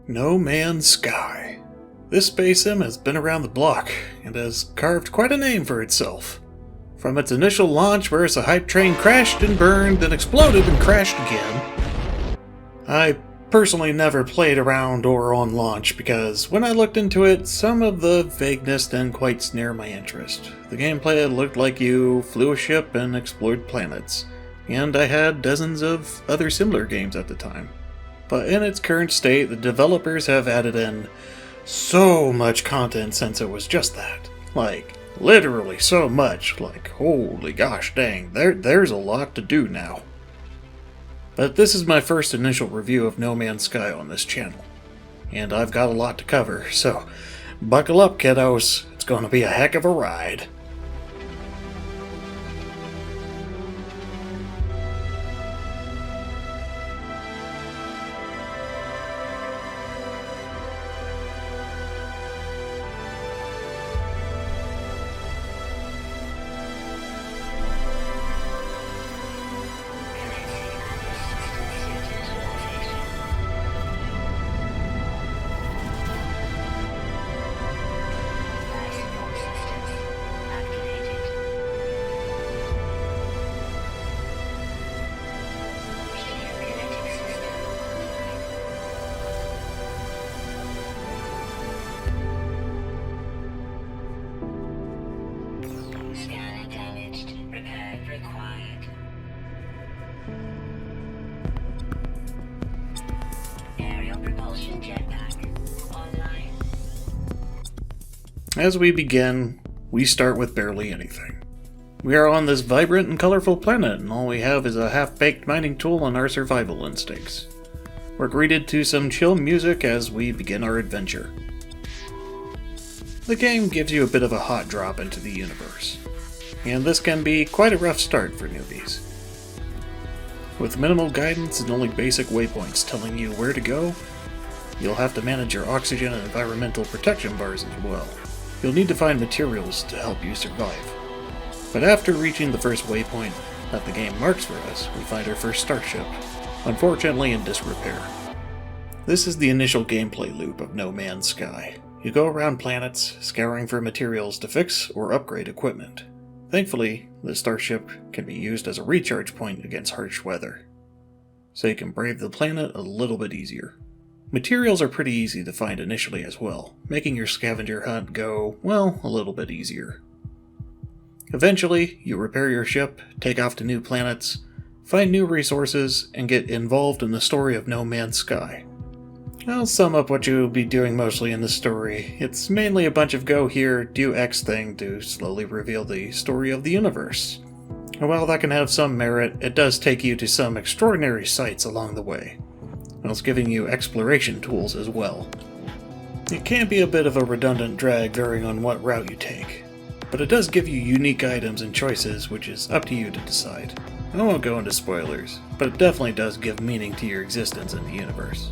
No Man's Sky. This space sim has been around the block and has carved quite a name for itself. From its initial launch where a hype train crashed and burned, then exploded and crashed again. I personally never played around or on launch because when I looked into it, some of the vagueness didn't quite snare my interest. The gameplay looked like you flew a ship and explored planets, and I had dozens of other similar games at the time. But in its current state, the developers have added in so much content since it was just that. Like, literally so much. Like, holy gosh dang, there's a lot to do now. But this is my first initial review of No Man's Sky on this channel. And I've got a lot to cover, so buckle up kiddos, it's gonna be a heck of a ride. As we begin, we start with barely anything. We are on this vibrant and colorful planet, and all we have is a half-baked mining tool and our survival instincts. We're greeted to some chill music as we begin our adventure. The game gives you a bit of a hot drop into the universe, and this can be quite a rough start for newbies. With minimal guidance and only basic waypoints telling you where to go, you'll have to manage your oxygen and environmental protection bars as well. You'll need to find materials to help you survive. But after reaching the first waypoint that the game marks for us, we find our first starship, unfortunately in disrepair. This is the initial gameplay loop of No Man's Sky. You go around planets, scouring for materials to fix or upgrade equipment. Thankfully, the starship can be used as a recharge point against harsh weather, so you can brave the planet a little bit easier. Materials are pretty easy to find initially as well, making your scavenger hunt go, well, a little bit easier. Eventually, you repair your ship, take off to new planets, find new resources, and get involved in the story of No Man's Sky. I'll sum up what you'll be doing mostly in the story. It's mainly a bunch of go here, do X thing to slowly reveal the story of the universe. And while that can have some merit, it does take you to some extraordinary sights along the way, whilst giving you exploration tools as well. It can be a bit of a redundant drag varying on what route you take, but it does give you unique items and choices which is up to you to decide. I won't go into spoilers, but it definitely does give meaning to your existence in the universe.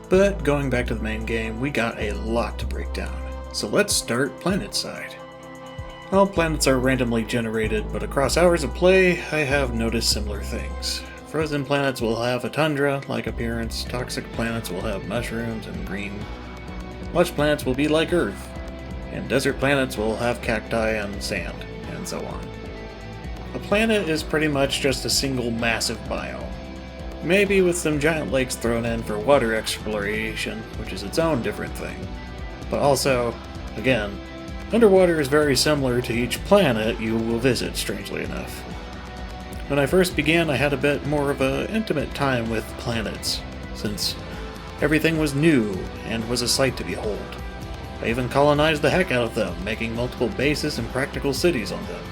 But going back to the main game, we got a lot to break down, so let's start planet side. All planets are randomly generated, but across hours of play, I have noticed similar things. Frozen planets will have a tundra-like appearance, toxic planets will have mushrooms and green, lush planets will be like Earth, and desert planets will have cacti and sand, and so on. A planet is pretty much just a single massive biome, maybe with some giant lakes thrown in for water exploration, which is its own different thing. But also, again, underwater is very similar to each planet you will visit, strangely enough. When I first began, I had a bit more of an intimate time with planets, since everything was new and was a sight to behold. I even colonized the heck out of them, making multiple bases and practical cities on them.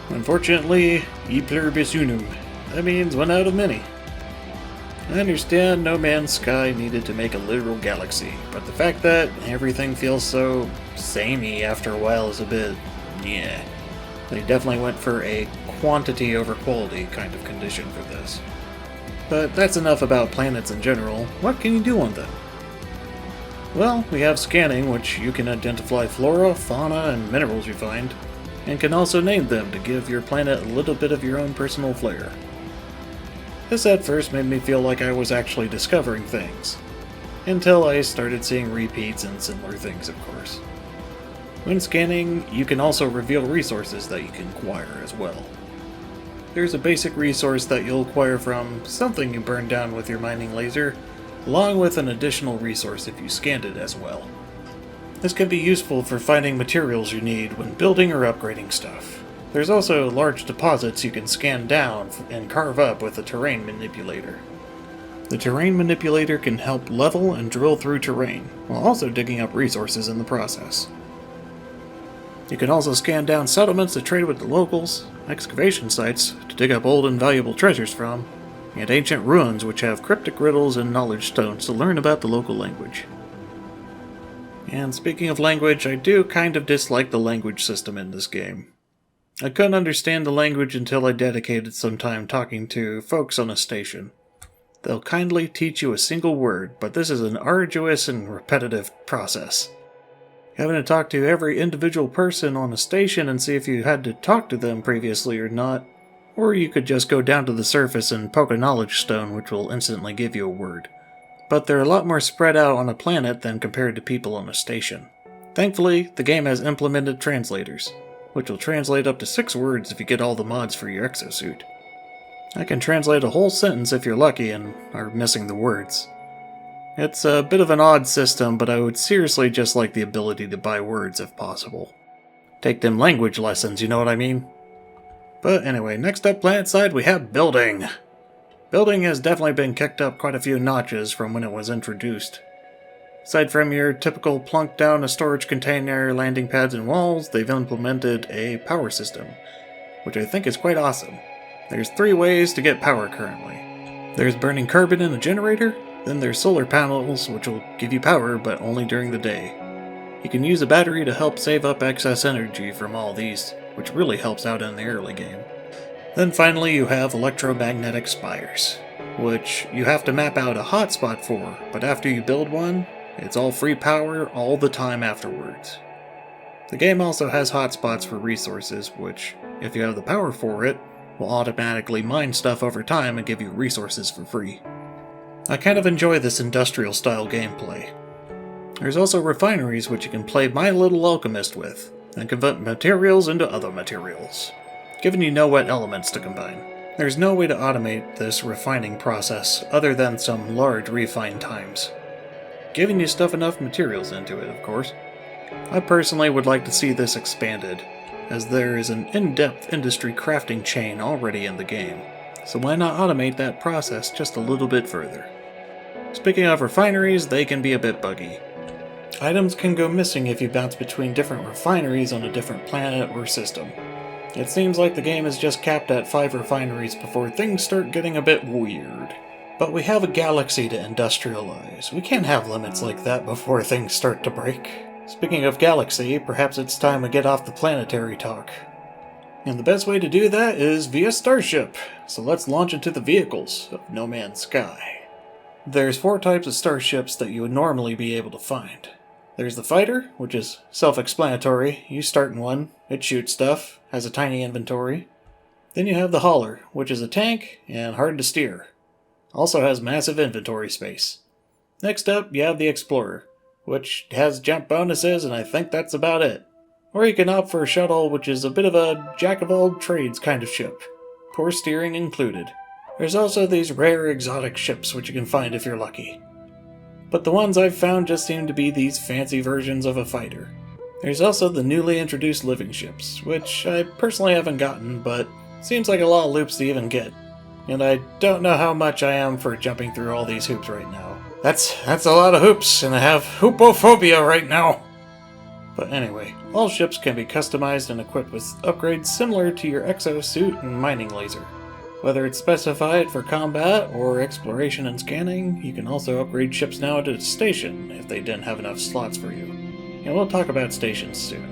Unfortunately, e pluribus unum, that means one out of many. I understand No Man's Sky needed to make a literal galaxy, but the fact that everything feels so samey after a while is a bit, yeah. They definitely went for a quantity over quality kind of condition for this. But that's enough about planets in general. What can you do on them? Well, we have scanning, which you can identify flora, fauna, and minerals you find, and can also name them to give your planet a little bit of your own personal flair. This at first made me feel like I was actually discovering things. until I started seeing repeats and similar things, of course. When scanning, you can also reveal resources that you can acquire as well. There's a basic resource that you'll acquire from something you burn down with your mining laser, along with an additional resource if you scanned it as well. This can be useful for finding materials you need when building or upgrading stuff. There's also large deposits you can scan down and carve up with a terrain manipulator. The terrain manipulator can help level and drill through terrain, while also digging up resources in the process. You can also scan down settlements to trade with the locals, excavation sites to dig up old and valuable treasures from, and ancient ruins which have cryptic riddles and knowledge stones to learn about the local language. And speaking of language, I do kind of dislike the language system in this game. I couldn't understand the language until I dedicated some time talking to folks on a station. They'll kindly teach you a single word, but this is an arduous and repetitive process. Having to talk to every individual person on a station and see if you had to talk to them previously or not, or you could just go down to the surface and poke a knowledge stone which will instantly give you a word. But they're a lot more spread out on a planet than compared to people on a station. Thankfully, the game has implemented translators, which will translate up to 6 words if you get all the mods for your exosuit. I can translate a whole sentence if you're lucky and are missing the words. It's a bit of an odd system, but I would seriously just like the ability to buy words if possible. Take them language lessons, you know what I mean? But anyway, next up planetside we have building. Building has definitely been kicked up quite a few notches from when it was introduced. Aside from your typical plunk down a storage container, landing pads and walls, they've implemented a power system, which I think is quite awesome. There's 3 ways to get power currently. There's burning carbon in a generator, then there's solar panels, which will give you power, but only during the day. You can use a battery to help save up excess energy from all these, which really helps out in the early game. Then finally you have electromagnetic spires, which you have to map out a hotspot for, but after you build one, it's all free power all the time afterwards. The game also has hotspots for resources, which, if you have the power for it, will automatically mine stuff over time and give you resources for free. I kind of enjoy this industrial style gameplay. There's also refineries which you can play My Little Alchemist with, and convert materials into other materials, given you know what elements to combine. There's no way to automate this refining process other than some large refine times, giving you stuff enough materials into it, of course. I personally would like to see this expanded, as there is an in-depth industry crafting chain already in the game, so why not automate that process just a little bit further? Speaking of refineries, they can be a bit buggy. Items can go missing if you bounce between different refineries on a different planet or system. It seems like the game is just capped at 5 refineries before things start getting a bit weird. But we have a galaxy to industrialize. We can't have limits like that before things start to break. Speaking of galaxy, perhaps it's time to get off the planetary talk. And the best way to do that is via starship, so let's launch into the vehicles of No Man's Sky. There's 4 types of starships that you would normally be able to find. There's the fighter, which is self-explanatory. You start in one, it shoots stuff, has a tiny inventory. Then you have the hauler, which is a tank and hard to steer. Also has massive inventory space. Next up, you have the explorer, which has jump bonuses, and I think that's about it. Or you can opt for a shuttle, which is a bit of a jack-of-all-trades kind of ship. Poor steering included. There's also these rare exotic ships which you can find if you're lucky. But the ones I've found just seem to be these fancy versions of a fighter. There's also the newly introduced living ships, which I personally haven't gotten, but seems like a lot of loops to even get. And I don't know how much I am for jumping through all these hoops right now. That's a lot of hoops, and I have hoopophobia right now! But anyway, all ships can be customized and equipped with upgrades similar to your exosuit and mining laser. Whether it's specified for combat or exploration and scanning, you can also upgrade ships now to station if they didn't have enough slots for you. And we'll talk about stations soon.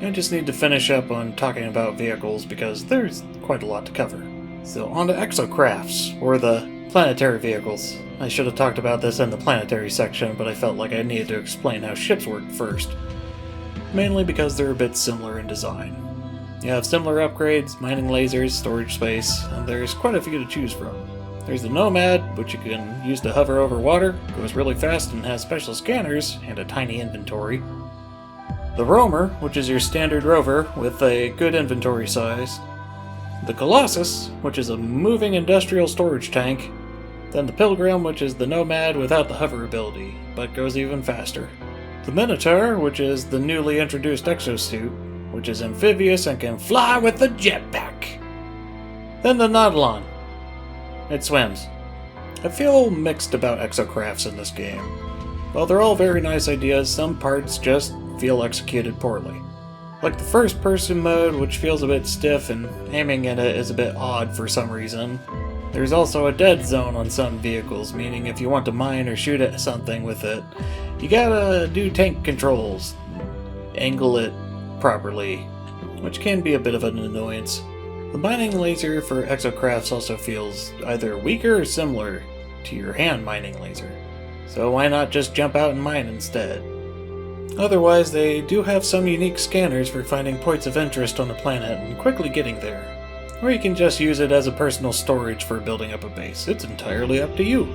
I just need to finish up on talking about vehicles because there's quite a lot to cover. So on to exocrafts, or the planetary vehicles. I should have talked about this in the planetary section, but I felt like I needed to explain how ships work first. Mainly because they're a bit similar in design. You have similar upgrades, mining lasers, storage space, and there's quite a few to choose from. There's the Nomad, which you can use to hover over water, goes really fast and has special scanners and a tiny inventory. The Roamer, which is your standard rover with a good inventory size. The Colossus, which is a moving industrial storage tank. Then the Pilgrim, which is the Nomad without the hover ability, but goes even faster. The Minotaur, which is the newly introduced exosuit, which is amphibious and can fly with a jetpack. Then the Nautilon. It swims. I feel mixed about exocrafts in this game. While they're all very nice ideas, some parts just feel executed poorly. Like the first person mode, which feels a bit stiff and aiming at it is a bit odd for some reason. There's also a dead zone on some vehicles, meaning if you want to mine or shoot at something with it, you gotta do tank controls, angle it properly, which can be a bit of an annoyance. The mining laser for exocrafts also feels either weaker or similar to your hand mining laser, so why not just jump out and mine instead? Otherwise, they do have some unique scanners for finding points of interest on a planet and quickly getting there. Or you can just use it as a personal storage for building up a base. It's entirely up to you.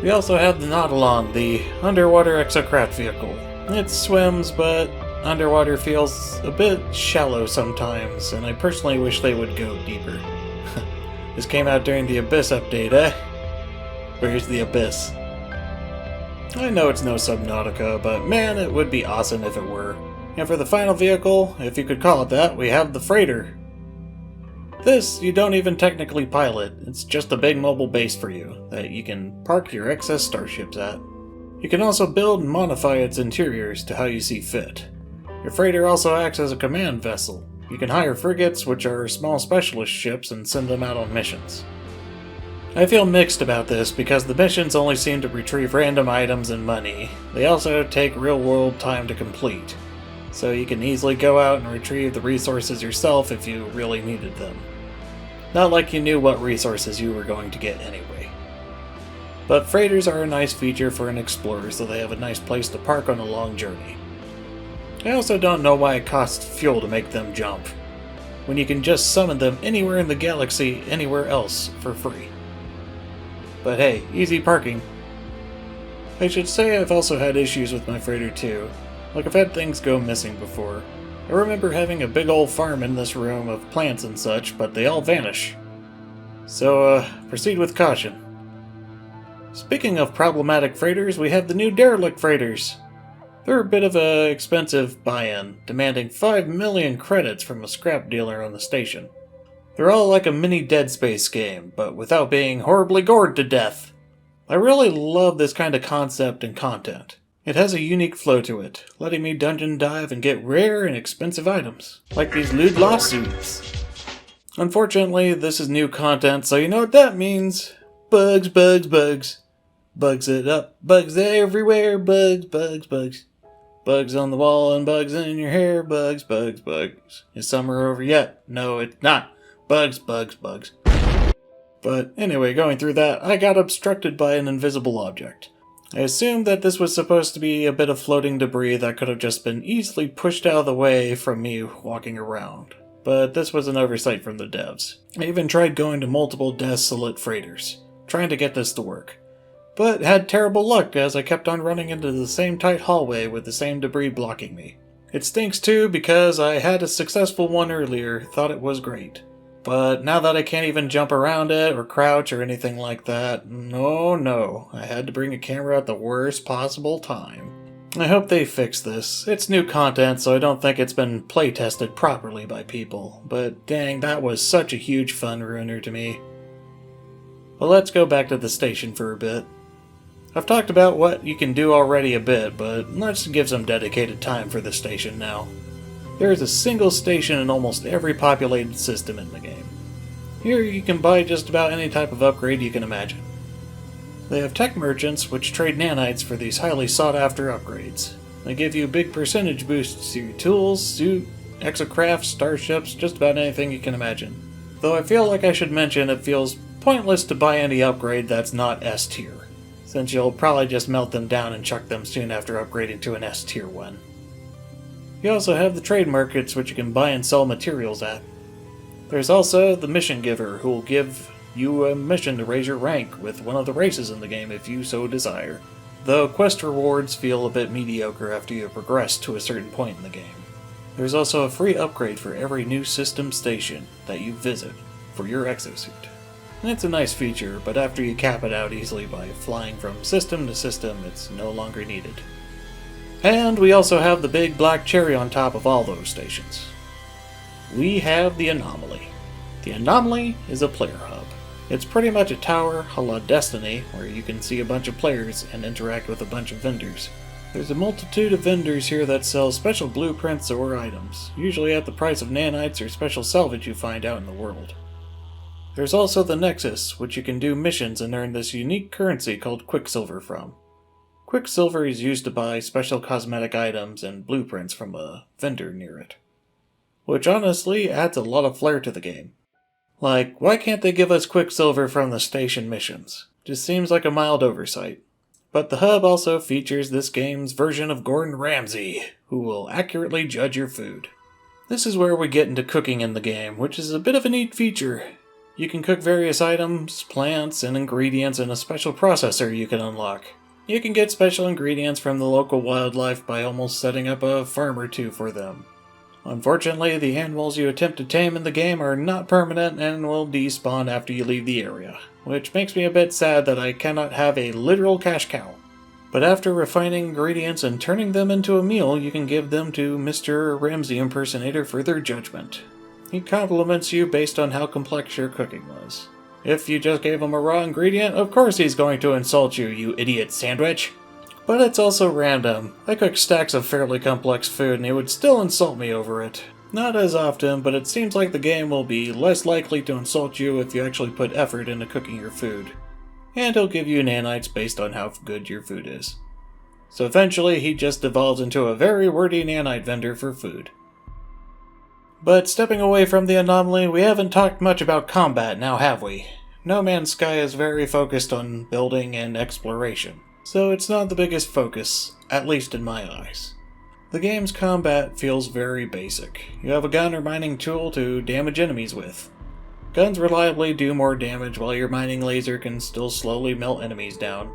We also have the Nautilon, the underwater exocraft vehicle. It swims, but underwater feels a bit shallow sometimes, and I personally wish they would go deeper. This came out during the Abyss update, eh? Where's the Abyss? I know it's no Subnautica, but man, it would be awesome if it were. And for the final vehicle, if you could call it that, we have the Freighter. This, you don't even technically pilot, it's just a big mobile base for you, that you can park your excess starships at. You can also build and modify its interiors to how you see fit. Your freighter also acts as a command vessel. You can hire frigates, which are small specialist ships, and send them out on missions. I feel mixed about this because the missions only seem to retrieve random items and money. They also take real-world time to complete, so you can easily go out and retrieve the resources yourself if you really needed them. Not like you knew what resources you were going to get anyway. But freighters are a nice feature for an explorer, so they have a nice place to park on a long journey. I also don't know why it costs fuel to make them jump, when you can just summon them anywhere in the galaxy, anywhere else, for free. But hey, easy parking. I should say I've also had issues with my freighter too. Like I've had things go missing before. I remember having a big old farm in this room of plants and such, but they all vanish. So, proceed with caution. Speaking of problematic freighters, we have the new derelict freighters. They're a bit of an expensive buy-in, demanding 5 million credits from a scrap dealer on the station. They're all like a mini Dead Space game, but without being horribly gored to death. I really love this kind of concept and content. It has a unique flow to it, letting me dungeon dive and get rare and expensive items, like these lewd lawsuits. Unfortunately, this is new content, so you know what that means. Bugs, bugs, bugs. Bugs it up, bugs everywhere, bugs, bugs, bugs. Bugs on the wall and bugs in your hair, bugs, bugs, bugs. Is summer over yet? No, it's not. Bugs, bugs, bugs. But anyway, going through that, I got obstructed by an invisible object. I assumed that this was supposed to be a bit of floating debris that could have just been easily pushed out of the way from me walking around. But this was an oversight from the devs. I even tried going to multiple desolate freighters, trying to get this to work. But had terrible luck as I kept on running into the same tight hallway with the same debris blocking me. It stinks too because I had a successful one earlier, thought it was great. But now that I can't even jump around it or crouch or anything like that, no, I had to bring a camera at the worst possible time. I hope they fix this. It's new content, so I don't think it's been play-tested properly by people, but dang, that was such a huge fun ruiner to me. But let's go back to the station for a bit. I've talked about what you can do already a bit, but let's give some dedicated time for the station now. There is a single station in almost every populated system in the game. Here you can buy just about any type of upgrade you can imagine. They have tech merchants which trade nanites for these highly sought after upgrades. They give you big percentage boosts to your tools, suit, exocrafts, starships, just about anything you can imagine. Though I feel like I should mention it feels pointless to buy any upgrade that's not S tier, since you'll probably just melt them down and chuck them soon after upgrading to an S tier one. You also have the trade markets which you can buy and sell materials at. There's also the mission giver who will give you a mission to raise your rank with one of the races in the game if you so desire. Though quest rewards feel a bit mediocre after you progress to a certain point in the game. There's also a free upgrade for every new system station that you visit for your exosuit. And it's a nice feature, but after you cap it out easily by flying from system to system, it's no longer needed. And we also have the big black cherry on top of all those stations. We have the Anomaly. The Anomaly is a player hub. It's pretty much a tower a la Destiny, where you can see a bunch of players and interact with a bunch of vendors. There's a multitude of vendors here that sell special blueprints or items, usually at the price of nanites or special salvage you find out in the world. There's also the Nexus, which you can do missions and earn this unique currency called Quicksilver from. Quicksilver is used to buy special cosmetic items and blueprints from a vendor near it. Which honestly adds a lot of flair to the game. Like, why can't they give us Quicksilver from the station missions? Just seems like a mild oversight. But the hub also features this game's version of Gordon Ramsay, who will accurately judge your food. This is where we get into cooking in the game, which is a bit of a neat feature. You can cook various items, plants, and ingredients in a special processor you can unlock. You can get special ingredients from the local wildlife by almost setting up a farm or two for them. Unfortunately, the animals you attempt to tame in the game are not permanent and will despawn after you leave the area, which makes me a bit sad that I cannot have a literal cash cow. But after refining ingredients and turning them into a meal, you can give them to Mr. Ramsay impersonator for their judgment. He compliments you based on how complex your cooking was. If you just gave him a raw ingredient, of course he's going to insult you, you idiot sandwich. But it's also random. I cook stacks of fairly complex food and he would still insult me over it. Not as often, but it seems like the game will be less likely to insult you if you actually put effort into cooking your food. And he'll give you nanites based on how good your food is. So eventually he just devolves into a very wordy nanite vendor for food. But stepping away from the Anomaly, we haven't talked much about combat now, have we? No Man's Sky is very focused on building and exploration, so it's not the biggest focus, at least in my eyes. The game's combat feels very basic. You have a gun or mining tool to damage enemies with. Guns reliably do more damage while your mining laser can still slowly melt enemies down.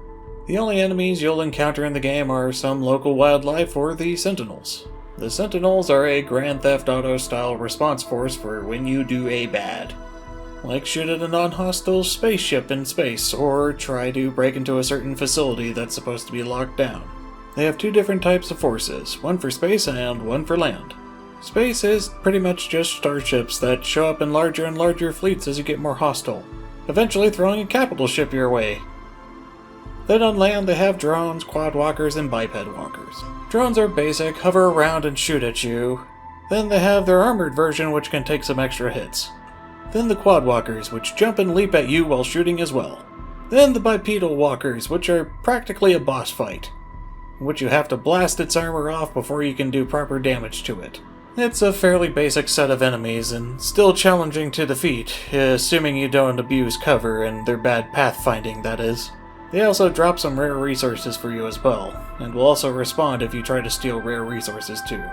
The only enemies you'll encounter in the game are some local wildlife or the Sentinels. The Sentinels are a Grand Theft Auto style response force for when you do a bad. Like shoot at a non-hostile spaceship in space, or try to break into a certain facility that's supposed to be locked down. They have two different types of forces, one for space and one for land. Space is pretty much just starships that show up in larger and larger fleets as you get more hostile, eventually throwing a capital ship your way. Then on land they have drones, quad walkers, and biped walkers. Drones are basic, hover around and shoot at you. Then they have their armored version which can take some extra hits. Then the quad walkers, which jump and leap at you while shooting as well. Then the bipedal walkers, which are practically a boss fight, in which you have to blast its armor off before you can do proper damage to it. It's a fairly basic set of enemies, and still challenging to defeat, assuming you don't abuse cover and their bad pathfinding, that is. They also drop some rare resources for you as well, and will also respond if you try to steal rare resources too.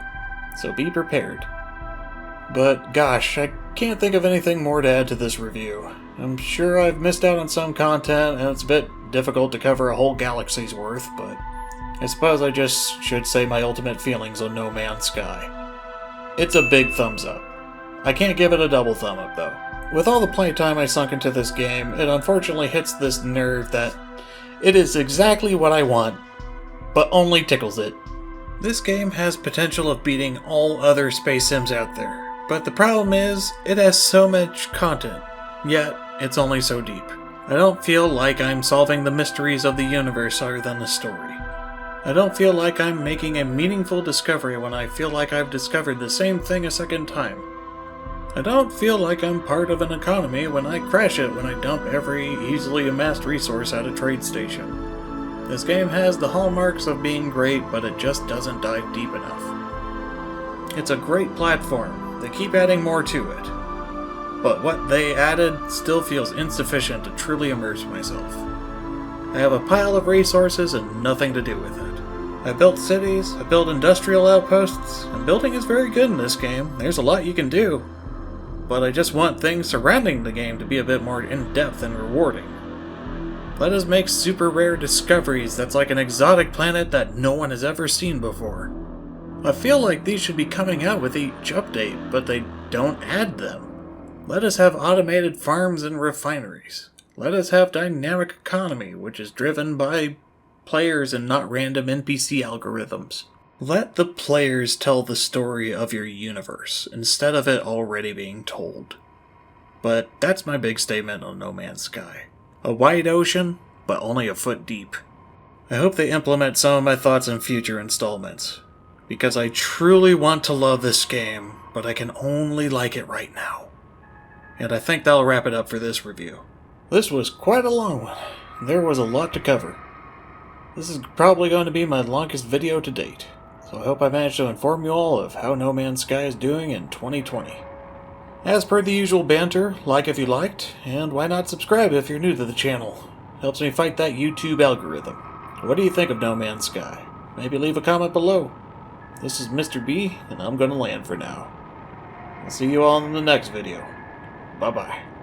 So be prepared. But gosh, I can't think of anything more to add to this review. I'm sure I've missed out on some content, and it's a bit difficult to cover a whole galaxy's worth, but I suppose I just should say my ultimate feelings on No Man's Sky. It's a big thumbs up. I can't give it a double thumb up though. With all the playtime I sunk into this game, it unfortunately hits this nerve that it is exactly what I want, but only tickles it. This game has potential of beating all other space sims out there, but the problem is, it has so much content, yet it's only so deep. I don't feel like I'm solving the mysteries of the universe other than the story. I don't feel like I'm making a meaningful discovery when I feel like I've discovered the same thing a second time. I don't feel like I'm part of an economy when I crash it when I dump every easily amassed resource at a trade station. This game has the hallmarks of being great, but it just doesn't dive deep enough. It's a great platform. They keep adding more to it. But what they added still feels insufficient to truly immerse myself. I have a pile of resources and nothing to do with it. I built cities, I built industrial outposts, and building is very good in this game. There's a lot you can do. but I just want things surrounding the game to be a bit more in-depth and rewarding. Let us make super rare discoveries that's like an exotic planet that no one has ever seen before. I feel like these should be coming out with each update, but they don't add them. Let us have automated farms and refineries. Let us have dynamic economy, which is driven by players and not random NPC algorithms. Let the players tell the story of your universe, instead of it already being told. But that's my big statement on No Man's Sky. A wide ocean, but only a foot deep. I hope they implement some of my thoughts in future installments, because I truly want to love this game, but I can only like it right now. And I think that'll wrap it up for this review. This was quite a long one. There was a lot to cover. This is probably going to be my longest video to date, so I hope I managed to inform you all of how No Man's Sky is doing in 2020. As per the usual banter, like if you liked, and why not subscribe if you're new to the channel. Helps me fight that YouTube algorithm. What do you think of No Man's Sky? Maybe leave a comment below. This is Mr. B, and I'm gonna land for now. I'll see you all in the next video. Bye-bye.